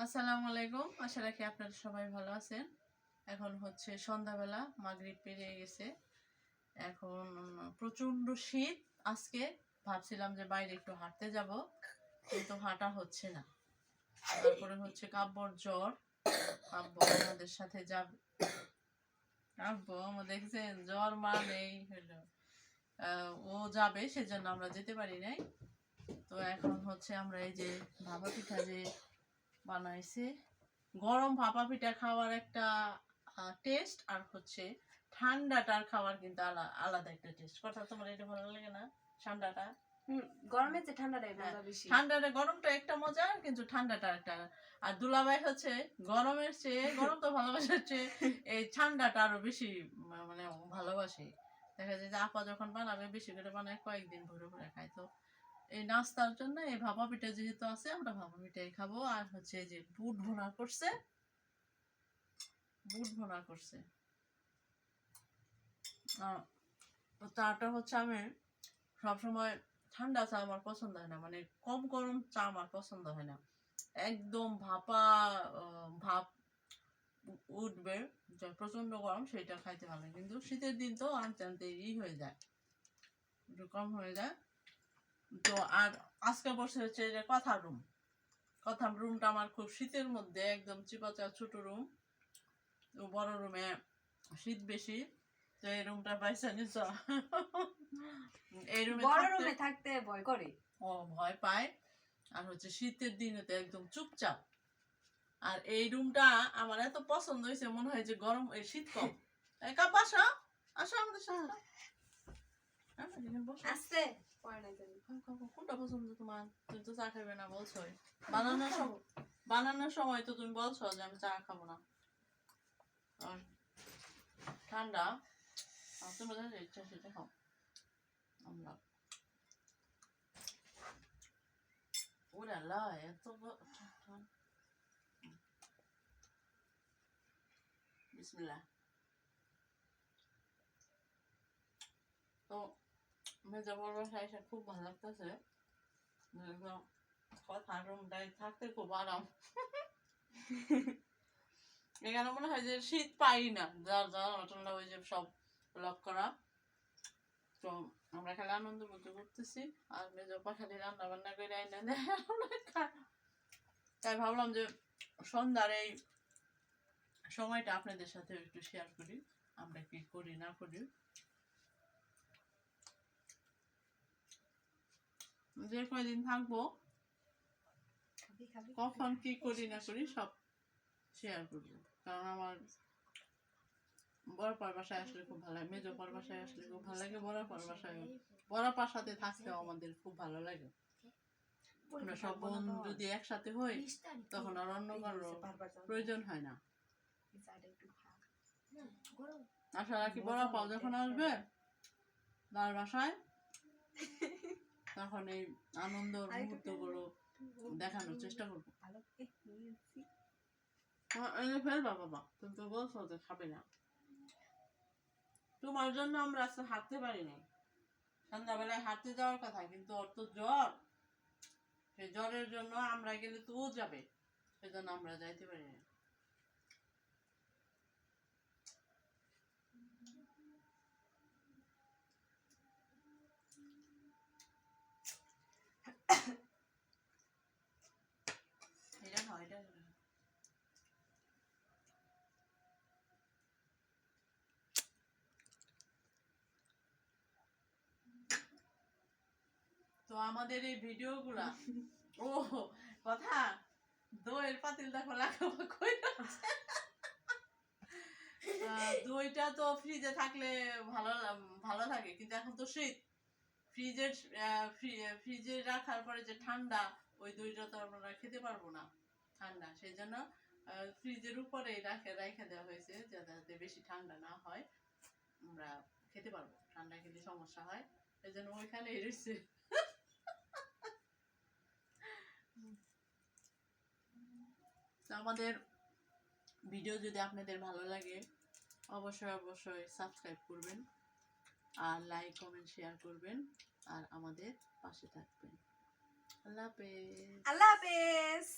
আসসালামু আলাইকুম, আশা রাখি আপনারা সবাই ভালো আছেন। এখন হচ্ছে সন্ধ্যাবেলা, মাগরিব পেরিয়ে গেছে। এখন প্রচন্ড শীত। আজকে ভাবছিলাম যে বাইরে একটু হাঁটতে যাব, কিন্তু হাঁটা হচ্ছে না। তারপরে হচ্ছে কাব্যর জ্বর, কাব্য আমাদের সাথে যাবে। কাব্য দেখছেন জ্বর মানেই হলো ও যাবে, সেজন্য আমরা যেতে পারি নাই। তো এখন হচ্ছে আমরা এই যে ভাপা পিঠা যে বানাইছে, গরম ভাপা পিঠা খাওয়ার একটা টেস্ট, আর হচ্ছে ঠান্ডাটার খাওয়ার কিন্তু আলাদা একটা টেস্ট। কথা তোমার এটা ভালো লাগে না? ঠান্ডাটা গরমের চেয়ে ঠান্ডাটাই মজা বেশি। ঠান্ডাটা গরমটা একটা মজা, কিন্তু ঠান্ডাটা একটা। আর দুলাভাই হচ্ছে গরমের চেয়ে, গরম তো ভালোবাসার চেয়ে এই ঠান্ডাটা আরো বেশি মানে ভালোবাসে। দেখা যায় যে আপা যখন বানাবে বেশি করে বানায়, কয়েকদিন ভরে ভরে খায়। তো এই নাস্তার জন্য এই ভাপা পিঠা যেহেতু আছে, আমরা ভাপা পিঠাই খাবো। আর হচ্ছে যে বুট ভুনা করছে, বুট ভুনা করছে। চাটা হচ্ছে আমি সবসময় ঠান্ডা চা আমার পছন্দ হয় না, মানে কম গরম চা আমার পছন্দ হয় না। একদম ভাপা ভাপ উঠবে, প্রচন্ড গরম, সেটা খাইতে ভালো। কিন্তু শীতের দিন তো আনতে আনতে হয়ে যায়, একটু কম হয়ে যায়। তো আর আজকে বসে হচ্ছে যে কথা রুম। কথা রুমটা আমার খুব শীতের মধ্যে একদম চিপাচা ছোট রুম। তো বড় রুমে শীত বেশি, তো এই রুমটা পাইছে নিছ। এই রুমে বড় রুমে থাকতে ভয় করে, ও ভয় পায়। আর হচ্ছে শীতের দিনে তো একদম চুপচাপ। আর এই রুমটা আমার এত পছন্দ হয়েছে, মনে হয় যে গরম এই শীত কম। কাপ আসো, আসো আমাদের সাথে। আসছে কোনটা পছন্দ তোমার? তুমি তো চা খাবে না বলছোই। বানানোর সময় তো তুমি বলছো যে আমি চা খাবো না, ঠান্ডা। তোমরা যা ইচ্ছা সেটা খাও। আমরা ওরে আল্লাহ, এত বিসমিল্লাহ। তো মেজা বড় বাসায় এসে খুব ভালো লাগতেছে। কথা রুমটায় থাকতে খুব আরাম। এখানে মনে হয় যে শীত পাই না, যার যার ঠান্ডা ওই যে সব লক করা। তো আমরা খালি আনন্দ মতো করতেছি, আর মেজো খালি রান্না বান্না করে আইনা দেয়। তাই ভাবলাম যে সন্ধ্যার এই সময়টা আপনাদের সাথে একটু শেয়ার করি, আমরা কি করি না করি। যে কয়দিন থাকবো, কখন কি করি না করি সব শেয়ার করবো। কারণ আমার বড় পার বাসায় আসলে খুব ভালো লাগে, মেজো পার বাসায় আসলে খুব ভালো লাগে, বড় পার বাসায় বড় পার সাথে থাকতেও আমাদের খুব ভালো লাগে। আমরা সব বোন যদি একসাথে হই, তখন আর অন্য কারো প্রয়োজন হয় না। আশা রাখি বড় পাও যখন আসবে তার বাসায়, তখন এই আনন্দ মুহূর্ত গুলো দেখানোর চেষ্টা করবো। ফেলবা বাবা, তুমি তো বলছো যে খাবে না। তোমার জন্য আমরা আজকে হাঁটতে পারি নাই। সন্ধ্যাবেলায় হাঁটতে যাওয়ার কথা, কিন্তু ওর তো জ্বর। সেই জ্বরের জন্য আমরা গেলে তো ও যাবে, সেজন্য আমরা যাইতে পারি না। এটা হয়, এটা তো আমাদের এই ভিডিওগুলা ও কথা দইয়ের পাতিলটা খোলা কই দইটা তো ফ্রিজে থাকলে ভালো ভালো থাকে, কিন্তু এখন তো শীত, ফ্রিজের ফ্রিজে রাখার পরে যে ঠান্ডা, ওই দইটা তো আমরা খেতে পারবো না ঠান্ডা। সেই জন্য ফ্রিজের উপরে রেখে দেওয়া হয়েছে, যাতে বেশি ঠান্ডা না হয়, আমরা খেতে পারবো। ঠান্ডা খেলে সমস্যা হয়, সেই জন্য ওইখানেই রয়েছে। আমাদের ভিডিও যদি আপনাদের ভালো লাগে, অবশ্যই অবশ্যই সাবস্ক্রাইব করবেন, আর লাইক কমেন্ট শেয়ার করবেন, আর আমাদের পাশে থাকবেন। আল্লাহ হাফেজ। আল্লাহ হাফেজ।